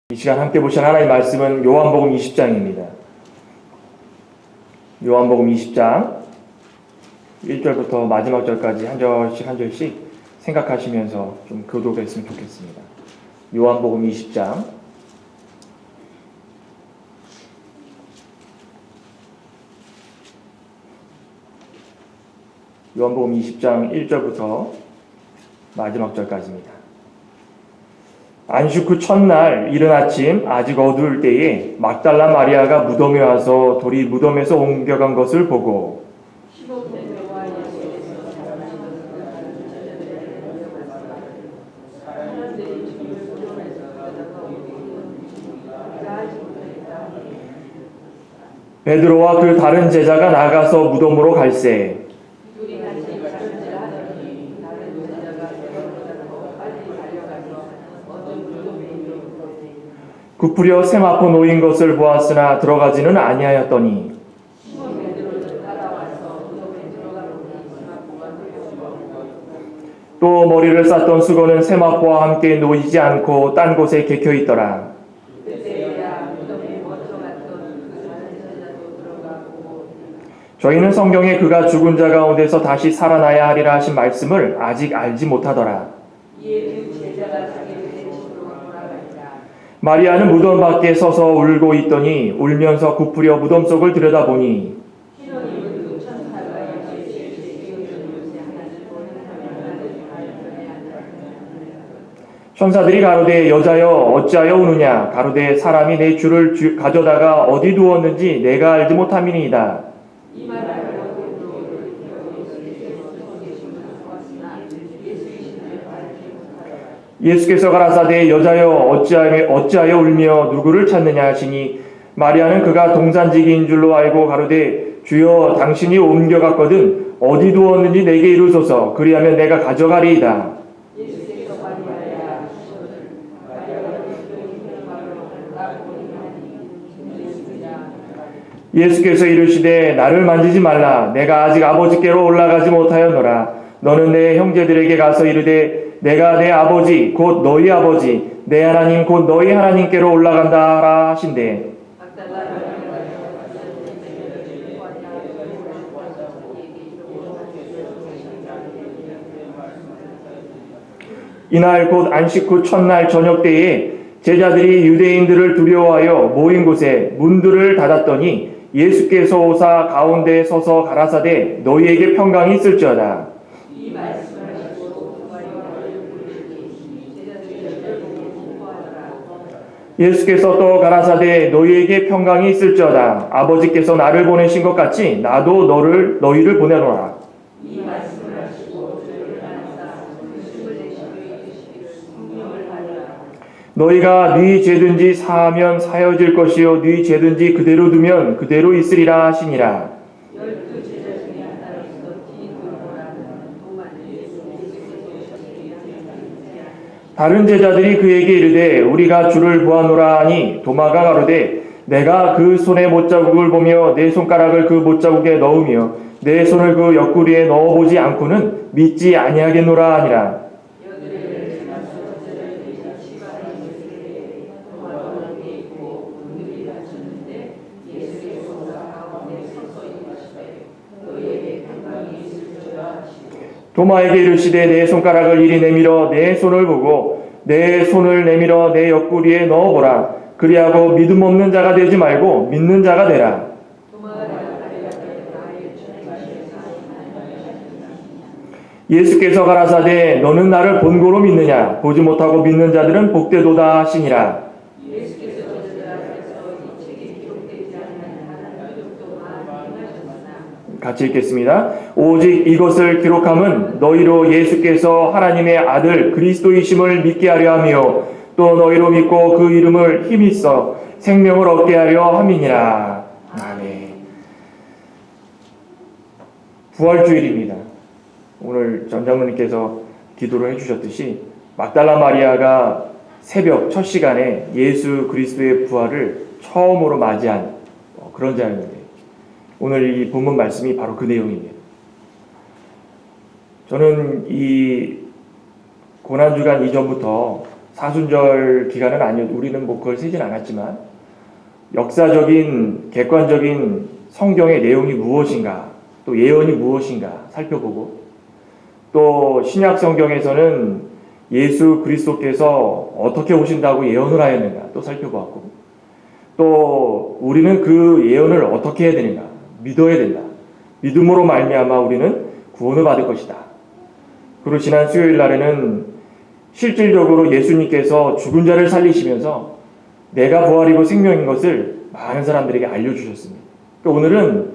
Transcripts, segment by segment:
이 시간 함께 보실 하나님의 말씀은 요한복음 20장입니다. 요한복음 20장 1절부터 마지막 절까지 한 절씩 생각하시면서 좀 교도가 했으면 좋겠습니다. 요한복음 20장 요한복음 20장 1절부터 마지막 절까지입니다. 안식 후 첫날 이른 아침 아직 어두울 때에 막달라 마리아가 무덤에 와서 돌이 무덤에서 옮겨간 것을 보고 베드로와 그 다른 제자가 나가서 무덤으로 갈새 굽으려 세마포 놓인 것을 보았으나 들어가지는 아니하였더니 또 머리를 쌌던 수건은 세마포와 함께 놓이지 않고 딴 곳에 개켜 있더라. 저희는 성경에 그가 죽은 자 가운데서 다시 살아나야 하리라 하신 말씀을 아직 알지 못하더라. 마리아는 무덤 밖에 서서 울고 있더니 울면서 굽으려 무덤 속을 들여다보니 천사들이 가로되 여자여 어찌하여 우느냐 가로되 사람이 내 주를 가져다가 어디 두었는지 내가 알지 못함이니이다. 예수께서 가라사대 여자여 어찌하여 울며 누구를 찾느냐 하시니 마리아는 그가 동산지기인 줄로 알고 가로되 주여 당신이 옮겨갔거든 어디 두었는지 내게 이루소서 그리하면 내가 가져가리이다. 예수께서 이르시되 나를 만지지 말라 내가 아직 아버지께로 올라가지 못하였노라. 너는 내 형제들에게 가서 이르되 내가 내 아버지 곧 너희 아버지 내 하나님 곧 너희 하나님께로 올라간다 하라 하신대. 이날 곧 안식 후 첫날 저녁 때에 제자들이 유대인들을 두려워하여 모인 곳에 문들을 닫았더니 예수께서 오사 가운데에 서서 가라사대 너희에게 평강이 있을지어다. 예수께서 또 가라사대 너희에게 평강이 있을지어다. 아버지께서 나를 보내신 것 같이 나도 너희를 보내노라. 너희가 네 죄든지 사하면 사여질 것이요 네 죄든지 그대로 두면 그대로 있으리라 하시니라. 다른 제자들이 그에게 이르되 우리가 주를 보아노라 하니 도마가 가로되 내가 그 손의 못자국을 보며 내 손가락을 그 못자국에 넣으며 내 손을 그 옆구리에 넣어보지 않고는 믿지 아니하겠노라 하니라. 도마에게 이르시되 내 손가락을 이리 내밀어 내 손을 보고 내 손을 내밀어 내 옆구리에 넣어보라. 그리하고 믿음 없는 자가 되지 말고 믿는 자가 되라. 예수께서 가라사대 너는 나를 본고로 믿느냐 보지 못하고 믿는 자들은 복되도다 하시니라. 같이 읽겠습니다. 오직 이것을 기록함은 너희로 예수께서 하나님의 아들 그리스도이심을 믿게 하려 하며 또 너희로 믿고 그 이름을 힘이 써 생명을 얻게 하려 함이니라. 아멘. 부활주일입니다. 오늘 전장로님께서 기도를 해주셨듯이 막달라 마리아가 새벽 첫 시간에 예수 그리스도의 부활을 처음으로 맞이한 그런 자입니다. 오늘 이 본문 말씀이 바로 그 내용입니다. 저는 이 고난주간 이전부터 사순절 기간은 아니어도 우리는 뭐 그걸 세진 않았지만 역사적인 객관적인 성경의 내용이 무엇인가, 또 예언이 무엇인가 살펴보고, 또 신약 성경에서는 예수 그리스도께서 어떻게 오신다고 예언을 하였는가 또 살펴보았고, 또 우리는 그 예언을 어떻게 해야 되는가, 믿어야 된다. 믿음으로 말미암아 우리는 구원을 받을 것이다. 그리고 지난 수요일 날에는 실질적으로 예수님께서 죽은 자를 살리시면서 내가 부활이고 생명인 것을 많은 사람들에게 알려주셨습니다. 그러니까 오늘은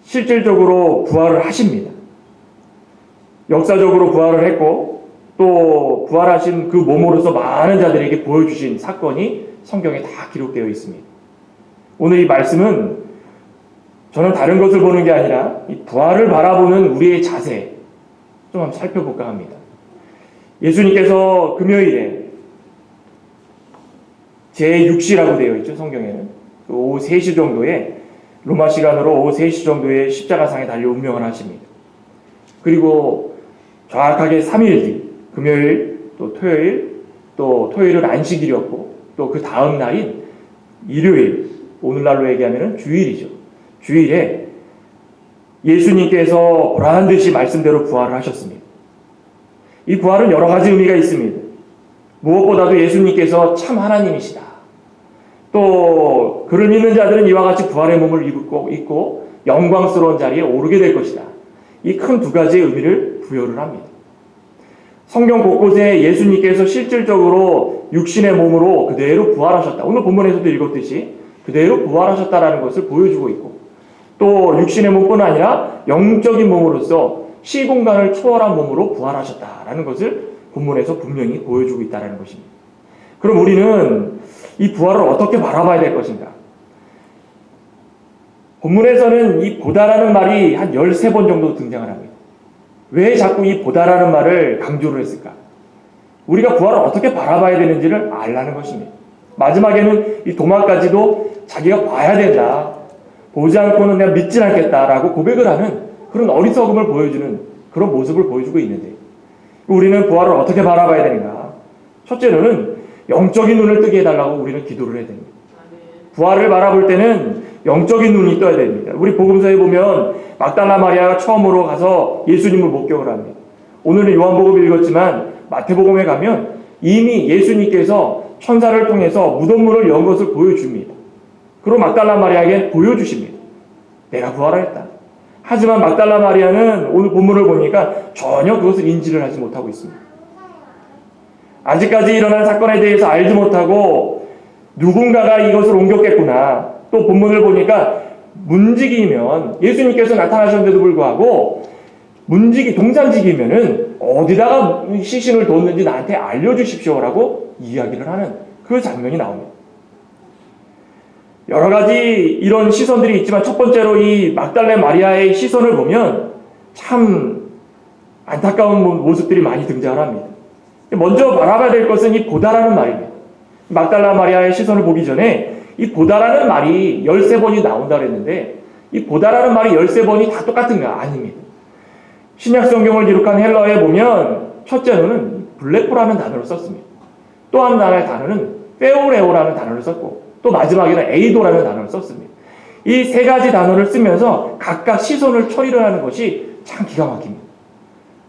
실질적으로 부활을 하십니다. 역사적으로 부활을 했고 또 부활하신 그 몸으로서 많은 자들에게 보여주신 사건이 성경에 다 기록되어 있습니다. 오늘 이 말씀은 저는 다른 것을 보는 게 아니라 이 부활을 바라보는 우리의 자세 좀 한번 살펴볼까 합니다. 예수님께서 금요일에 제6시라고 되어 있죠. 성경에는 오후 3시 정도에, 로마 시간으로 오후 3시 정도에 십자가상에 달려 운명을 하십니다. 그리고 정확하게 3일 뒤, 금요일 또 토요일, 또 토요일은 안식일이었고 또 그 다음 날인 일요일, 오늘날로 얘기하면 주일이죠. 주일에 예수님께서 보란듯이 말씀대로 부활을 하셨습니다. 이 부활은 여러 가지 의미가 있습니다. 무엇보다도 예수님께서 참 하나님이시다. 또 그를 믿는 자들은 이와 같이 부활의 몸을 입고 영광스러운 자리에 오르게 될 것이다. 이 큰 두 가지의 의미를 부여를 합니다. 성경 곳곳에 예수님께서 실질적으로 육신의 몸으로 그대로 부활하셨다. 오늘 본문에서도 읽었듯이 그대로 부활하셨다라는 것을 보여주고 있고, 또 육신의 몸뿐 아니라 영적인 몸으로서 시공간을 초월한 몸으로 부활하셨다라는 것을 본문에서 분명히 보여주고 있다는 것입니다. 그럼 우리는 이 부활을 어떻게 바라봐야 될 것인가? 본문에서는 이 보다라는 말이 한 13번 정도 등장을 합니다. 왜 자꾸 이 보다라는 말을 강조를 했을까? 우리가 부활을 어떻게 바라봐야 되는지를 알라는 것입니다. 마지막에는 이 도마까지도 자기가 봐야 된다. 보지 않고는 내가 믿진 않겠다라고 고백을 하는 그런 어리석음을 보여주는 그런 모습을 보여주고 있는데, 우리는 부활을 어떻게 바라봐야 되는가? 첫째로는 영적인 눈을 뜨게 해달라고 우리는 기도를 해야 됩니다. 부활을 바라볼 때는 영적인 눈이 떠야 됩니다. 우리 복음서에 보면 막달라 마리아가 처음으로 가서 예수님을 목격을 합니다. 오늘은 요한복음 읽었지만 마태복음에 가면 이미 예수님께서 천사를 통해서 무덤문을 연 것을 보여줍니다. 그리고 막달라 마리아에게 보여주십니다. 내가 부활했다. 하지만 막달라 마리아는 오늘 본문을 보니까 전혀 그것을 인지를 하지 못하고 있습니다. 아직까지 일어난 사건에 대해서 알지 못하고 누군가가 이것을 옮겼겠구나. 또 본문을 보니까 문지기면, 예수님께서 나타나셨는데도 불구하고 동산지기면은 어디다가 시신을 뒀는지 나한테 알려주십시오라고 이야기를 하는 그 장면이 나옵니다. 여러 가지 이런 시선들이 있지만 첫 번째로 이 막달라 마리아의 시선을 보면 참 안타까운 모습들이 많이 등장을 합니다. 먼저 바라봐야 될 것은 이 보다라는 말입니다. 막달라 마리아의 시선을 보기 전에 이 보다라는 말이 13번이 나온다고 했는데, 이 보다라는 말이 13번이 다 똑같은가? 아닙니다. 신약 성경을 기록한 헬라어에 보면 첫째로는 블레포라는 단어를 썼습니다. 또 한 하나의 단어는 페오레오라는 단어를 썼고, 또 마지막에는 에이도라는 단어를 썼습니다. 이 세 가지 단어를 쓰면서 각각 시선을 처리를 하는 것이 참 기가 막힙니다.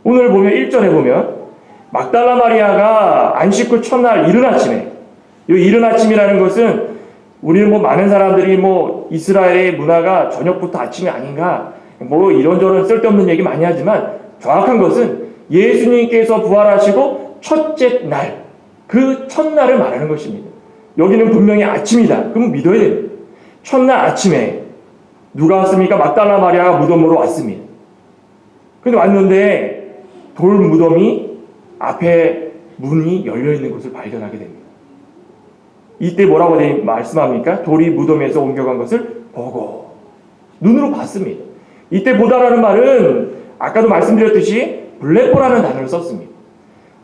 오늘 보면 1절에 보면 막달라 마리아가 안식 후 첫날 이른 아침에, 이 이른 아침이라는 것은 우리는 많은 사람들이 이스라엘의 문화가 저녁부터 아침이 아닌가 이런저런 쓸데없는 얘기 많이 하지만, 정확한 것은 예수님께서 부활하시고 첫째 날, 그 첫날을 말하는 것입니다. 여기는 분명히 아침이다. 그럼 믿어야 됩니다. 첫날 아침에 누가 왔습니까? 막달라 마리아가 무덤으로 왔습니다. 근데 왔는데 돌 무덤이 앞에 문이 열려있는 것을 발견하게 됩니다. 이때 뭐라고 말씀합니까? 돌이 무덤에서 옮겨간 것을 보고 눈으로 봤습니다. 이때 보다라는 말은 아까도 말씀드렸듯이 블레포라는 단어를 썼습니다.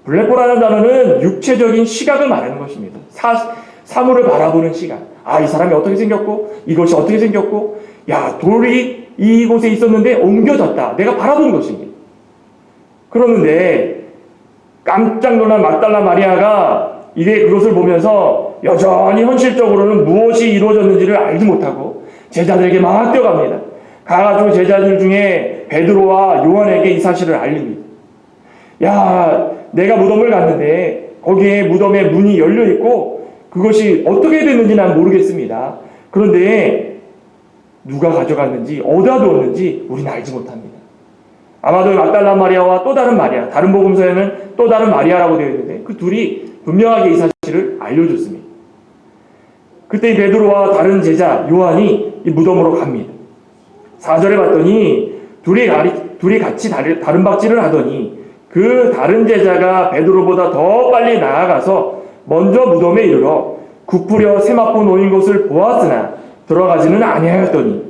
블레포라는 단어는 육체적인 시각을 말하는 것입니다. 사물을 바라보는 시각. 이 사람이 어떻게 생겼고 이것이 어떻게 생겼고, 돌이 이곳에 있었는데 옮겨졌다. 내가 바라본 것입니다. 그러는데 깜짝 놀란 막달라 마리아가 이게 그것을 보면서 여전히 현실적으로는 무엇이 이루어졌는지를 알지 못하고 제자들에게 막 뛰어갑니다. 가가지고 제자들 중에 베드로와 요한에게 이 사실을 알립니다. 야, 내가 무덤을 갔는데 거기에 무덤에 문이 열려 있고 그것이 어떻게 됐는지 난 모르겠습니다. 그런데 누가 가져갔는지 어디다 두었는지 우리는 알지 못합니다. 아마도 막달라 마리아와 또 다른 마리아, 다른 복음서에는 또 다른 마리아라고 되어 있는데 그 둘이 분명하게 이 사실을 알려줬습니다. 그때 이 베드로와 다른 제자 요한이 이 무덤으로 갑니다. 4절에 봤더니 둘이 같이 다른 박질을 하더니 그 다른 제자가 베드로보다 더 빨리 나아가서 먼저 무덤에 이르러 굽부려 세마포 놓인 것을 보았으나 들어가지는 아니하였더니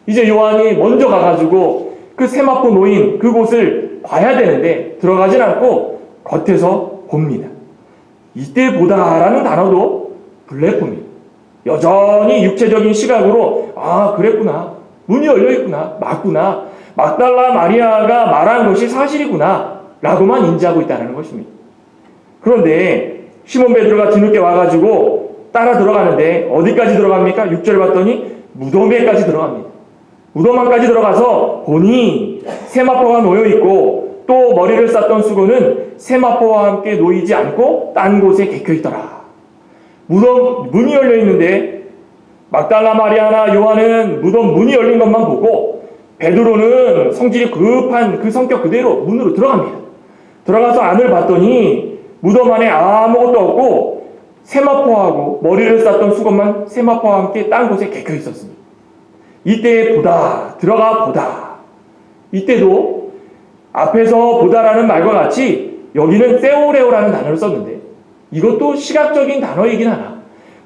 이제 요한이 먼저 가가지고 그 세마포 놓인 그곳을 봐야 되는데 들어가진 않고 겉에서 봅니다. 이때 보다라는 단어도 블레품이에요. 여전히 육체적인 시각으로 아 그랬구나, 문이 열려있구나, 맞구나, 막달라 마리아가 말한 것이 사실이구나 라고만 인지하고 있다는 것입니다. 그런데 시몬 베드로가 뒤늦게 와가지고 따라 들어가는데 어디까지 들어갑니까? 6절을 봤더니 무덤에까지 들어갑니다. 무덤 안까지 들어가서 보니 세마포가 놓여있고 또 머리를 쌌던 수건은 세마포와 함께 놓이지 않고 딴 곳에 개켜있더라. 무덤 문이 열려있는데 막달라 마리아나 요한은 무덤 문이 열린 것만 보고 베드로는 성질이 급한 그 성격 그대로 문으로 들어갑니다. 들어가서 안을 봤더니 무덤 안에 아무것도 없고 세마포하고 머리를 쌌던 수건만 세마포와 함께 딴 곳에 개켜 있었습니다. 이때 보다, 들어가 보다. 이때도 앞에서 보다라는 말과 같이 여기는 세오레오라는 단어를 썼는데 이것도 시각적인 단어이긴 하나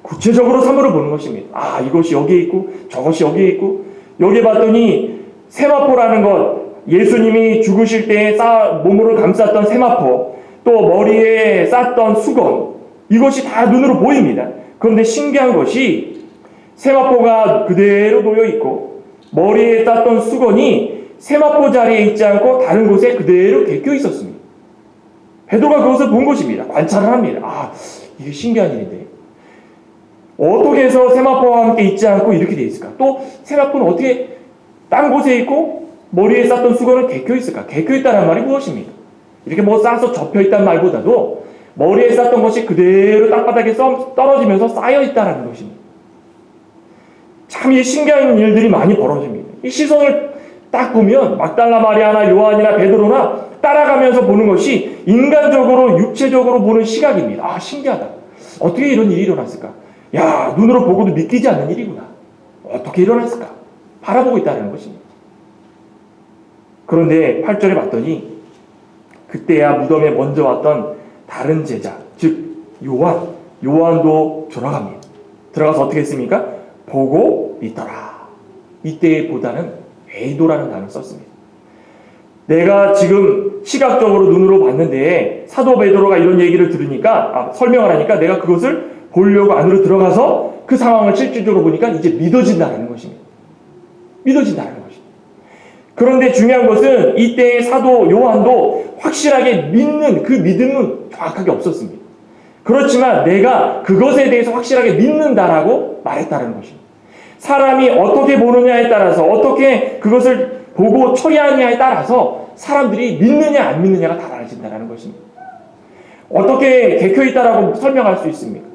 구체적으로 사물을 보는 것입니다. 아, 이것이 여기에 있고 저것이 여기에 있고 여기에 봤더니 세마포라는 것, 예수님이 죽으실 때 몸으로 감쌌던 세마포, 또 머리에 쌌던 수건, 이것이 다 눈으로 보입니다. 그런데 신기한 것이 세마포가 그대로 놓여 있고 머리에 쌌던 수건이 세마포 자리에 있지 않고 다른 곳에 그대로 개겨 있었습니다. 베드로가 그것을 본 것입니다. 관찰을 합니다. 아, 이게 신기한 일인데 어떻게 해서 세마포와 함께 있지 않고 이렇게 돼 있을까? 또 세마포는 어떻게 딴 곳에 있고 머리에 쌌던 수건은 개켜 있을까? 개켜 있다는 말이 무엇입니까? 이렇게 뭐 싸서 접혀 있다는 말보다도 머리에 쌌던 것이 그대로 땅바닥에 떨어지면서 쌓여 있다는 것입니다. 참 이 신기한 일들이 많이 벌어집니다. 이 시선을 딱 보면 막달라 마리아나 요한이나 베드로나 따라가면서 보는 것이 인간적으로 육체적으로 보는 시각입니다. 아, 신기하다. 어떻게 이런 일이 일어났을까? 야, 눈으로 보고도 믿기지 않는 일이구나. 어떻게 일어났을까? 바라보고 있다는 것입니다. 그런데 8절에 봤더니 그때야 무덤에 먼저 왔던 다른 제자, 즉 요한도 들어갑니다. 들어가서 어떻게 했습니까? 보고 믿더라. 이때의 보다는 에이도라는 단어를 썼습니다. 내가 지금 시각적으로 눈으로 봤는데 사도 베드로가 이런 얘기를 들으니까 설명을 하니까 내가 그것을 보려고 안으로 들어가서 그 상황을 실질적으로 보니까 이제 믿어진다는 것입니다. 믿어진다는 것입니다. 그런데 중요한 것은 이때의 사도 요한도 확실하게 믿는 그 믿음은 정확하게 없었습니다. 그렇지만 내가 그것에 대해서 확실하게 믿는다라고 말했다는 것입니다. 사람이 어떻게 보느냐에 따라서 어떻게 그것을 보고 처리하느냐에 따라서 사람들이 믿느냐 안 믿느냐가 달라진다는 것입니다. 어떻게 개켜있다라고 설명할 수 있습니까?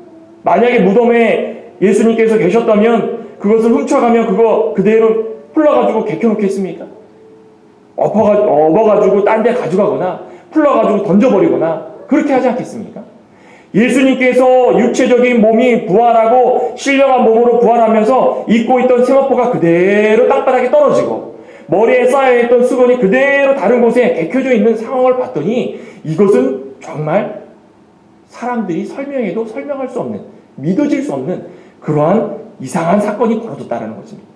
만약에 무덤에 예수님께서 계셨다면 그것을 훔쳐가면 그거 그대로 풀러가지고 개켜놓겠습니까? 업어가지고 딴 데 가져가거나 풀러가지고 던져버리거나 그렇게 하지 않겠습니까? 예수님께서 육체적인 몸이 부활하고 신령한 몸으로 부활하면서 입고 있던 세마포가 그대로 땅바닥에 떨어지고 머리에 쌓여있던 수건이 그대로 다른 곳에 개켜져 있는 상황을 봤더니 이것은 정말 사람들이 설명해도 설명할 수 없는, 믿어질 수 없는 그러한 이상한 사건이 벌어졌다는 것입니다.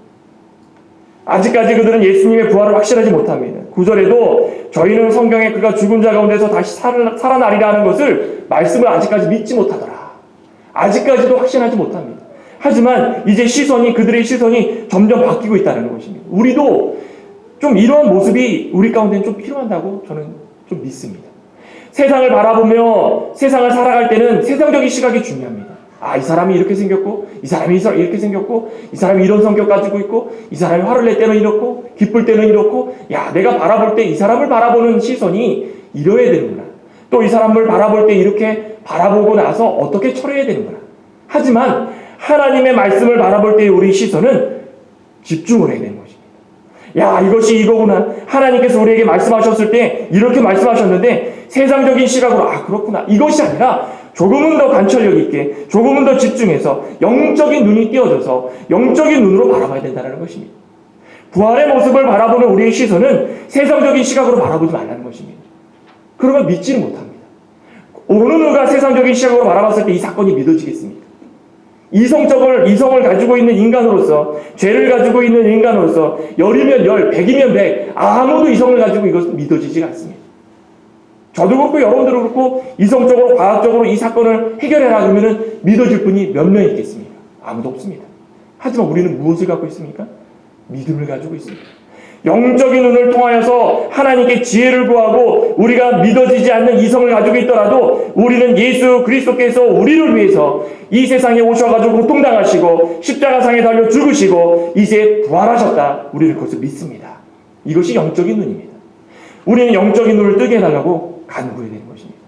아직까지 그들은 예수님의 부활을 확실하지 못합니다. 9절에도 저희는 성경에 그가 죽은 자 가운데서 다시 살아나리라 하는 것을 말씀을 아직까지 믿지 못하더라. 아직까지도 확신하지 못합니다. 하지만 이제 그들의 시선이 점점 바뀌고 있다는 것입니다. 우리도 좀 이러한 모습이 우리 가운데는 좀 필요한다고 저는 좀 믿습니다. 세상을 바라보며 세상을 살아갈 때는 세상적인 시각이 중요합니다. 아, 이 사람이 이렇게 생겼고, 이 사람이 이렇게 생겼고, 이 사람이 이런 성격 가지고 있고, 이 사람이 화를 낼 때는 이렇고, 기쁠 때는 이렇고, 야, 내가 바라볼 때 이 사람을 바라보는 시선이 이러해야 되는구나. 또 이 사람을 바라볼 때 이렇게 바라보고 나서 어떻게 처리해야 되는구나. 하지만 하나님의 말씀을 바라볼 때 우리 시선은 집중을 해야 되는 것입니다. 야, 이것이 이거구나. 하나님께서 우리에게 말씀하셨을 때 이렇게 말씀하셨는데 세상적인 시각으로 아, 그렇구나. 이것이 아니라 조금은 더 관찰력 있게, 조금은 더 집중해서 영적인 눈이 띄어져서 영적인 눈으로 바라봐야 된다는 것입니다. 부활의 모습을 바라보는 우리의 시선은 세상적인 시각으로 바라보지 말라는 것입니다. 그러면 믿지는 못합니다. 어느 누가 세상적인 시각으로 바라봤을 때 이 사건이 믿어지겠습니까? 이성을 가지고 있는 인간으로서, 죄를 가지고 있는 인간으로서, 10이면 10, 100이면 100, 아무도 이성을 가지고 이것은 믿어지지가 않습니다. 저도 그렇고 여러분들도 그렇고 이성적으로, 과학적으로 이 사건을 해결해라 그러면 믿어질 분이 몇 명 있겠습니까? 아무도 없습니다. 하지만 우리는 무엇을 갖고 있습니까? 믿음을 가지고 있습니다. 영적인 눈을 통하여서 하나님께 지혜를 구하고 우리가 믿어지지 않는 이성을 가지고 있더라도 우리는 예수 그리스도께서 우리를 위해서 이 세상에 오셔가지고 고통당하시고 십자가상에 달려 죽으시고 이제 부활하셨다. 우리는 그것을 믿습니다. 이것이 영적인 눈입니다. 우리는 영적인 눈을 뜨게 해달라고 간구해야 되는 것입니다.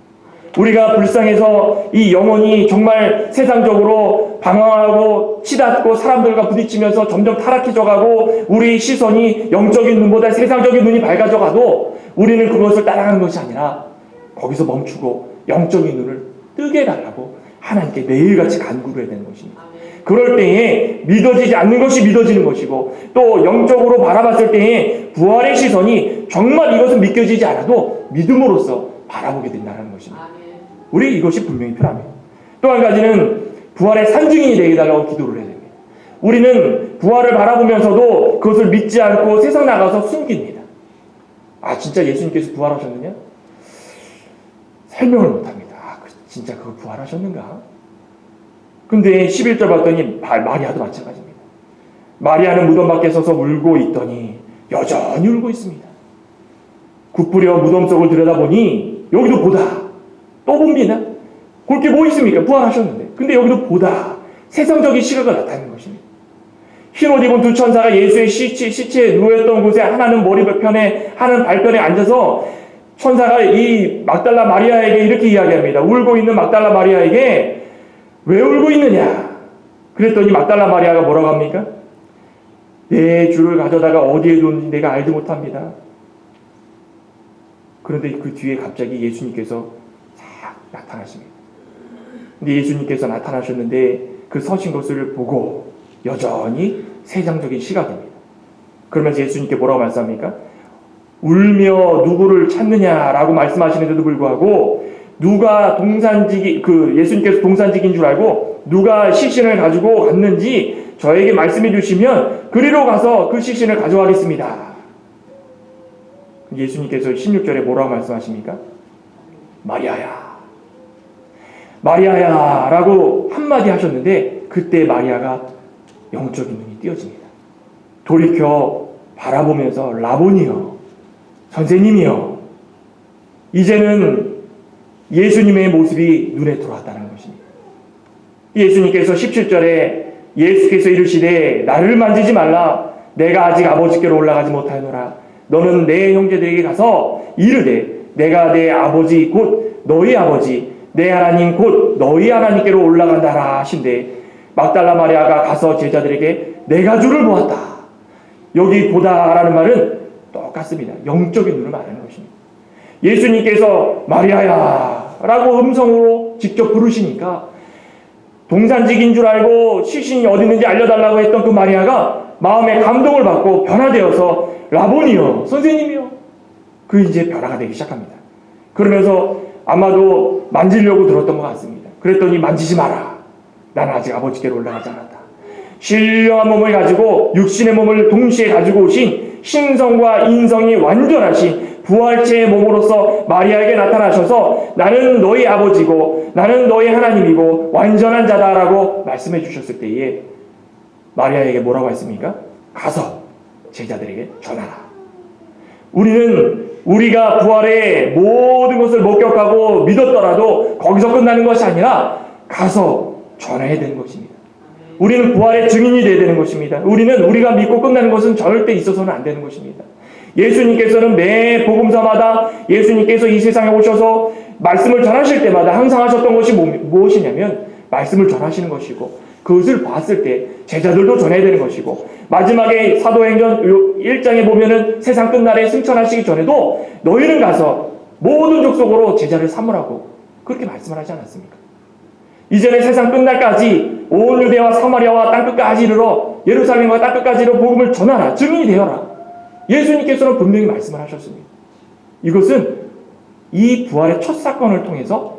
우리가 불쌍해서 이 영혼이 정말 세상적으로 방황하고 치닫고 사람들과 부딪히면서 점점 타락해져가고 우리 시선이 영적인 눈보다 세상적인 눈이 밝아져 가도 우리는 그것을 따라가는 것이 아니라 거기서 멈추고 영적인 눈을 뜨게 해달라고 하나님께 매일같이 간구를 해야 되는 것입니다. 그럴 때에 믿어지지 않는 것이 믿어지는 것이고 또 영적으로 바라봤을 때에 부활의 시선이 정말 이것은 믿겨지지 않아도 믿음으로써 바라보게 된다는 것입니다. 우리 이것이 분명히 필요합니다. 또 한 가지는 부활의 산증인이 되게 해달라고 기도를 해야 됩니다. 우리는 부활을 바라보면서도 그것을 믿지 않고 세상 나가서 숨깁니다. 아, 진짜 예수님께서 부활하셨느냐? 설명을 못합니다. 아, 진짜 그걸 부활하셨는가? 근데 11절 봤더니 마리아도 마찬가지입니다. 마리아는 무덤 밖에 서서 울고 있더니 여전히 울고 있습니다. 굽부려 무덤 속을 들여다보니 여기도 보다. 또 봅니다. 그렇게 뭐 있습니까? 부활하셨는데. 근데 여기도 보다. 세상적인 시각을 나타내는 것입니다. 흰옷 입은 두 천사가 예수의 시체에 누워있던 곳에 하나는 머리편에 하나는 발편에 앉아서 천사가 이 막달라 마리아에게 이렇게 이야기합니다. 울고 있는 막달라 마리아에게 왜 울고 있느냐? 그랬더니 막달라 마리아가 뭐라고 합니까? 내 주를 가져다가 어디에 뒀는지 내가 알지 못합니다. 그런데 그 뒤에 갑자기 예수님께서 나타나십니다. 근데 예수님께서 나타나셨는데 그 서신 것을 보고 여전히 세상적인 시각입니다. 그러면서 예수님께 뭐라고 말씀합니까? 울며 누구를 찾느냐라고 말씀하시는데도 불구하고 누가 예수님께서 동산직인 줄 알고 누가 시신을 가지고 갔는지 저에게 말씀해 주시면 그리로 가서 그 시신을 가져가겠습니다. 예수님께서 16절에 뭐라고 말씀하십니까? 마리아야. 마리아야 라고 한마디 하셨는데 그때 마리아가 영적인 눈이 띄어집니다. 돌이켜 바라보면서 라보니여, 선생님이여, 이제는 예수님의 모습이 눈에 들어왔다는 것입니다. 예수님께서 17절에 예수께서 이르시되 나를 만지지 말라. 내가 아직 아버지께로 올라가지 못하노라. 너는 내 형제들에게 가서 이르되 내가 내 아버지 곧 너희 아버지 내 하나님 곧 너희 하나님께로 올라간다라 하신대. 막달라 마리아가 가서 제자들에게 내가 주를 보았다. 여기 보다라는 말은 똑같습니다. 영적인 눈을 말하는 것입니다. 예수님께서 마리아야 라고 음성으로 직접 부르시니까 동산직인 줄 알고 시신이 어디 있는지 알려달라고 했던 그 마리아가 마음에 감동을 받고 변화되어서 라보니요, 선생님이요. 그 이제 변화가 되기 시작합니다. 그러면서 아마도 만지려고 들었던 것 같습니다. 그랬더니 만지지 마라. 나는 아직 아버지께로 올라가지 않았다. 신령한 몸을 가지고 육신의 몸을 동시에 가지고 오신 신성과 인성이 완전하신 부활체의 몸으로서 마리아에게 나타나셔서 나는 너희 아버지고 나는 너희 하나님이고 완전한 자다라고 말씀해 주셨을 때에 마리아에게 뭐라고 했습니까? 가서 제자들에게 전하라. 우리는 우리가 부활의 모든 것을 목격하고 믿었더라도 거기서 끝나는 것이 아니라 가서 전해야 되는 것입니다. 우리는 부활의 증인이 되어야 되는 것입니다. 우리가 믿고 끝나는 것은 절대 있어서는 안 되는 것입니다. 예수님께서는 매 복음서마다 예수님께서 이 세상에 오셔서 말씀을 전하실 때마다 항상 하셨던 것이 무엇이냐면 말씀을 전하시는 것이고, 그것을 봤을 때 제자들도 전해야 되는 것이고, 마지막에 사도행전 1장에 보면은 세상 끝날에 승천하시기 전에도 너희는 가서 모든 족속으로 제자를 삼으라고 그렇게 말씀을 하지 않았습니까? 이전에 세상 끝날까지 온 유대와 사마리아와 땅끝까지 이르러 예루살렘과 땅끝까지 이르러 복음을 전하라, 증인이 되어라. 예수님께서는 분명히 말씀을 하셨습니다. 이것은 이 부활의 첫 사건을 통해서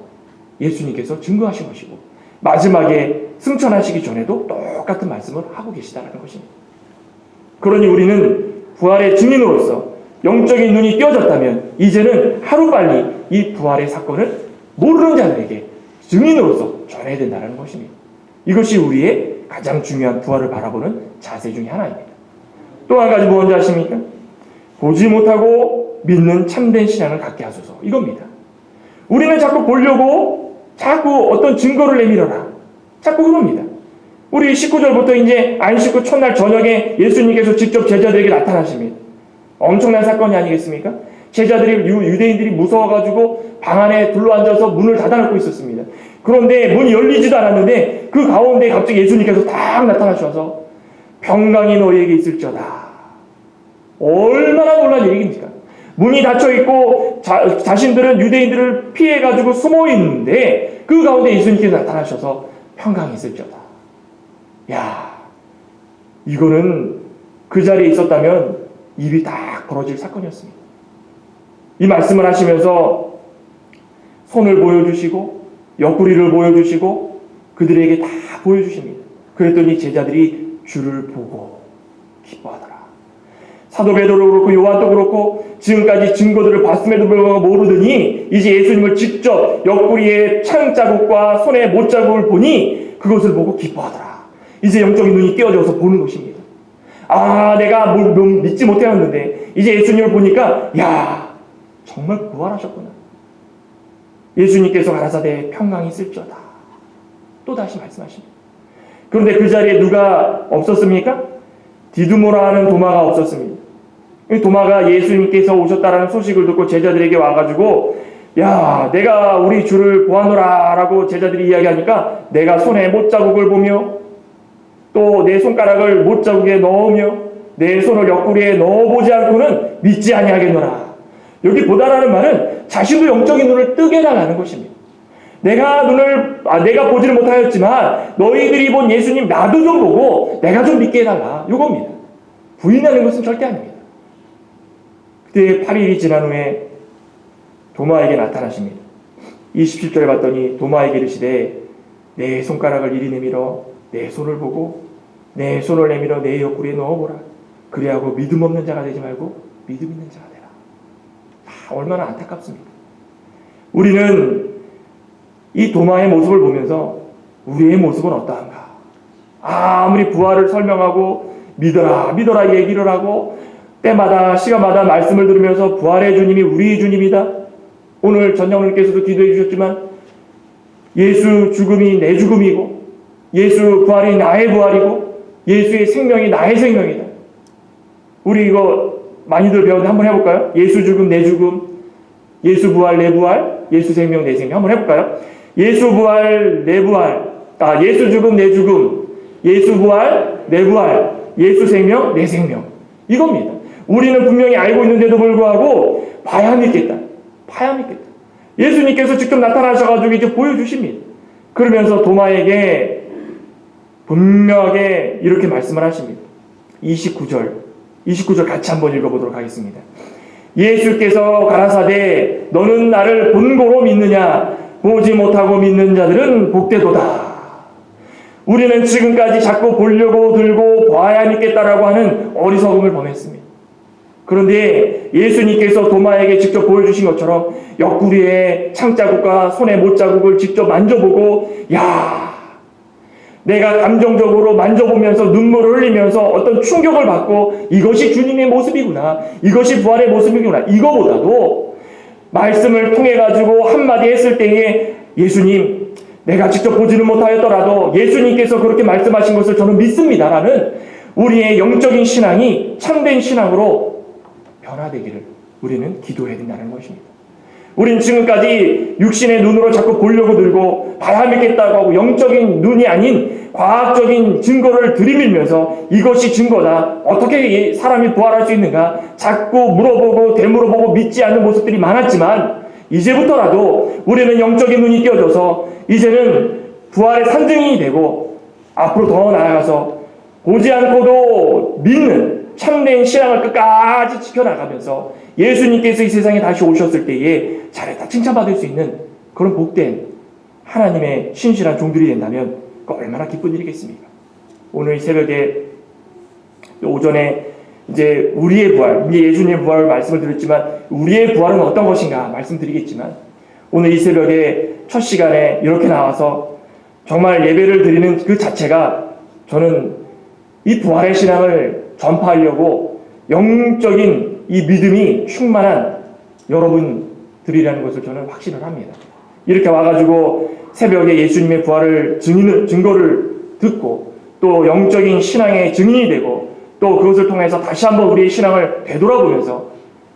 예수님께서 증거하신 것이고, 마지막에 승천하시기 전에도 똑같은 말씀을 하고 계시다는 것입니다. 그러니 우리는 부활의 증인으로서 영적인 눈이 띄어졌다면 이제는 하루빨리 이 부활의 사건을 모르는 자들에게 증인으로서 전해야 된다는 것입니다. 이것이 우리의 가장 중요한 부활을 바라보는 자세 중에 하나입니다. 또 한 가지 무엇인지 아십니까? 보지 못하고 믿는 참된 신앙을 갖게 하소서, 이겁니다. 우리는 자꾸 보려고 자꾸 어떤 증거를 내밀어라, 자꾸 그럽니다. 우리 19절부터 이제 안식구 첫날 저녁에 예수님께서 직접 제자들에게 나타나십니다. 엄청난 사건이 아니겠습니까? 제자들이, 유대인들이 무서워가지고 방 안에 둘러앉아서 문을 닫아놓고 있었습니다. 그런데 문이 열리지도 않았는데 그 가운데 갑자기 예수님께서 딱 나타나셔서 평강이 너희에게 있을지어다. 얼마나 놀란 얘기입니까? 문이 닫혀있고 자신들은 유대인들을 피해가지고 숨어있는데 그 가운데 예수님께서 나타나셔서 평강이 있을지어다. 야, 이거는 그 자리에 있었다면 입이 딱 벌어질 사건이었습니다. 이 말씀을 하시면서 손을 보여주시고 옆구리를 보여주시고 그들에게 다 보여주십니다. 그랬더니 제자들이 주를 보고 기뻐하더라. 사도 베드로도 그렇고 요한도 그렇고 지금까지 증거들을 봤음에도 불구하고 모르더니 이제 예수님을 직접 옆구리에 창자국과 손에 못자국을 보니 그것을 보고 기뻐하더라. 이제 영적인 눈이 띄어져서 보는 것입니다. 아, 내가 믿지 못했는데 이제 예수님을 보니까 야, 정말 부활하셨구나. 예수님께서 가라사대 평강이 있을지어다. 또 다시 말씀하십니다. 그런데 그 자리에 누가 없었습니까? 디두모라 하는 도마가 없었습니다. 도마가 예수님께서 오셨다라는 소식을 듣고 제자들에게 와가지고 야, 내가 우리 주를 보아노라 라고 제자들이 이야기하니까 내가 손에 못자국을 보며 또 내 손가락을 못자국에 넣으며 내 손을 옆구리에 넣어보지 않고는 믿지 아니하겠노라. 여기 보다라는 말은 자신도 영적인 눈을 뜨게 해달라는 것입니다. 내가 보지를 못하였지만 너희들이 본 예수님 나도 좀 보고 내가 좀 믿게 해달라. 이겁니다. 부인하는 것은 절대 아닙니다. 그때 8일이 지난 후에 도마에게 나타나십니다. 27절에 봤더니 도마에게 이르시되 내 손가락을 이리 내밀어 내 손을 보고 내 손을 내밀어 내 옆구리에 넣어보라. 그리하고 믿음 없는 자가 되지 말고 믿음 있는 자가 되라. 얼마나 안타깝습니까? 우리는 이 도마의 모습을 보면서 우리의 모습은 어떠한가? 아무리 부활을 설명하고 믿어라 얘기를 하고 때마다 시간마다 말씀을 들으면서 부활의 주님이 우리의 주님이다. 오늘 전장님께서도 기도해 주셨지만 예수 죽음이 내 죽음이고 예수 부활이 나의 부활이고 예수의 생명이 나의 생명이다. 우리 이거 많이들 배웠는데 한번 해볼까요? 예수 죽음 내 죽음, 예수 부활 내 부활, 예수 생명 내 생명. 한번 해볼까요? 예수 부활 내 부활, 예수 죽음 내 죽음, 예수 부활 내 부활, 예수 생명 내 생명. 이겁니다. 우리는 분명히 알고 있는데도 불구하고 봐야 믿겠다. 예수님께서 직접 나타나셔가지고 이제 보여주십니다. 그러면서 도마에게 분명하게 이렇게 말씀을 하십니다. 29절 같이 한번 읽어보도록 하겠습니다. 예수께서 가라사대 너는 나를 본고로 믿느냐? 보지 못하고 믿는 자들은 복되도다. 우리는 지금까지 자꾸 보려고 들고 봐야 믿겠다라고 하는 어리석음을 범했습니다. 그런데 예수님께서 도마에게 직접 보여주신 것처럼 옆구리에 창자국과 손에 못자국을 직접 만져보고 야, 내가 감정적으로 만져보면서 눈물을 흘리면서 어떤 충격을 받고 이것이 주님의 모습이구나, 이것이 부활의 모습이구나, 이거보다도 말씀을 통해 가지고 한마디 했을 때에 예수님, 내가 직접 보지는 못하였더라도 예수님께서 그렇게 말씀하신 것을 저는 믿습니다라는 우리의 영적인 신앙이 참된 신앙으로 변화되기를 우리는 기도해야 된다는 것입니다. 우린 지금까지 육신의 눈으로 자꾸 보려고 들고 봐야 믿겠다고 하고 영적인 눈이 아닌 과학적인 증거를 들이밀면서 이것이 증거다, 어떻게 사람이 부활할 수 있는가 자꾸 물어보고 되물어보고 믿지 않는 모습들이 많았지만, 이제부터라도 우리는 영적인 눈이 띄어져서 이제는 부활의 산증인이 되고 앞으로 더 나아가서 보지 않고도 믿는 참된 신앙을 끝까지 지켜나가면서 예수님께서 이 세상에 다시 오셨을 때에 잘했다 칭찬받을 수 있는 그런 복된 하나님의 신실한 종들이 된다면 얼마나 기쁜 일이겠습니까? 오늘 새벽에 오전에 이제 우리의 부활, 이제 예수님의 부활을 말씀을 드렸지만 우리의 부활은 어떤 것인가 말씀드리겠지만, 오늘 이 새벽에 첫 시간에 이렇게 나와서 정말 예배를 드리는 그 자체가 저는 이 부활의 신앙을 전파하려고 영적인 이 믿음이 충만한 여러분들이라는 것을 저는 확신을 합니다. 이렇게 와가지고 새벽에 예수님의 부활을 증거를 듣고 또 영적인 신앙의 증인이 되고 또 그것을 통해서 다시 한번 우리의 신앙을 되돌아보면서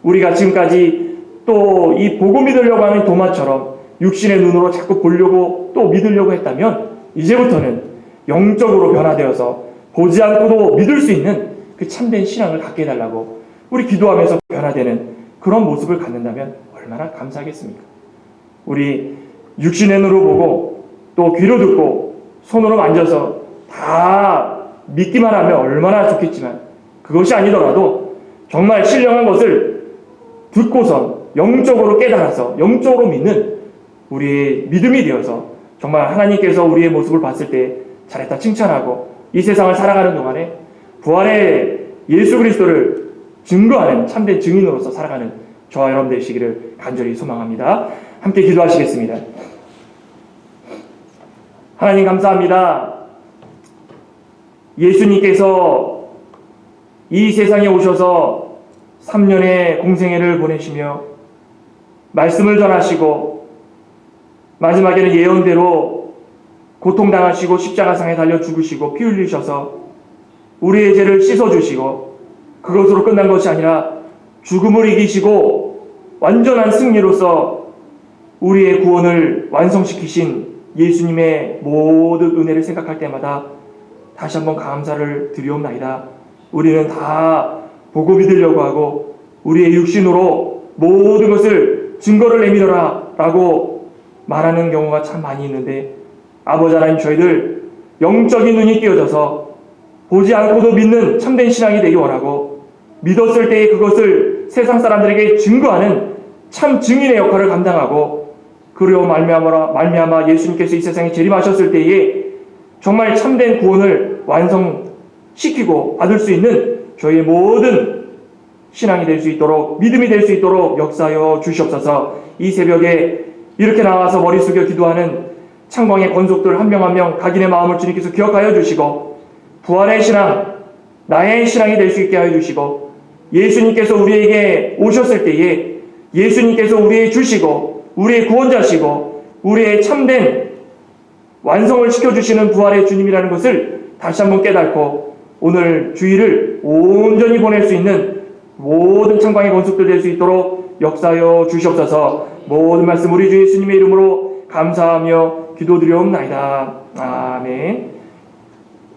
우리가 지금까지 또 이 보고 믿으려고 하는 도마처럼 육신의 눈으로 자꾸 보려고 또 믿으려고 했다면 이제부터는 영적으로 변화되어서 보지 않고도 믿을 수 있는 그 참된 신앙을 갖게 해달라고 우리 기도하면서 변화되는 그런 모습을 갖는다면 얼마나 감사하겠습니까? 우리 육신의 눈으로 보고 또 귀로 듣고 손으로 만져서 다 믿기만 하면 얼마나 좋겠지만, 그것이 아니더라도 정말 신령한 것을 듣고선 영적으로 깨달아서 영적으로 믿는 우리의 믿음이 되어서 정말 하나님께서 우리의 모습을 봤을 때 잘했다 칭찬하고 이 세상을 살아가는 동안에 부활의 예수 그리스도를 증거하는 참된 증인으로서 살아가는 저와 여러분 되시기를 간절히 소망합니다. 함께 기도하시겠습니다. 하나님 감사합니다. 예수님께서 이 세상에 오셔서 3년의 공생애를 보내시며 말씀을 전하시고 마지막에는 예언대로 고통당하시고 십자가상에 달려 죽으시고 피 흘리셔서 우리의 죄를 씻어주시고 그것으로 끝난 것이 아니라 죽음을 이기시고 완전한 승리로서 우리의 구원을 완성시키신 예수님의 모든 은혜를 생각할 때마다 다시 한번 감사를 드리옵나이다. 우리는 다 보고 믿으려고 하고 우리의 육신으로 모든 것을 증거를 내밀어라 라고 말하는 경우가 참 많이 있는데, 아버지 하나님, 저희들 영적인 눈이 띄어져서 보지 않고도 믿는 참된 신앙이 되기 원하고 믿었을 때에 그것을 세상 사람들에게 증거하는 참 증인의 역할을 감당하고, 그리고 말미암아 예수님께서 이 세상에 재림하셨을 때에 정말 참된 구원을 완성시키고 받을 수 있는 저희의 모든 신앙이 될 수 있도록, 믿음이 될 수 있도록 역사하여 주시옵소서. 이 새벽에 이렇게 나와서 머리 숙여 기도하는 창광의 권속들 한 명 한 명 각인의 마음을 주님께서 기억하여 주시고 부활의 신앙, 나의 신앙이 될 수 있게 하여 주시고, 예수님께서 우리에게 오셨을 때에 예수님께서 우리의 주시고 우리의 구원자시고 우리의 참된 완성을 시켜주시는 부활의 주님이라는 것을 다시 한번 깨닫고 오늘 주일을 온전히 보낼 수 있는 모든 창광의 권속들 될 수 있도록 역사하여 주시옵소서. 모든 말씀 우리 주 예수님의 이름으로 감사하며 기도드리옵나이다. 아멘.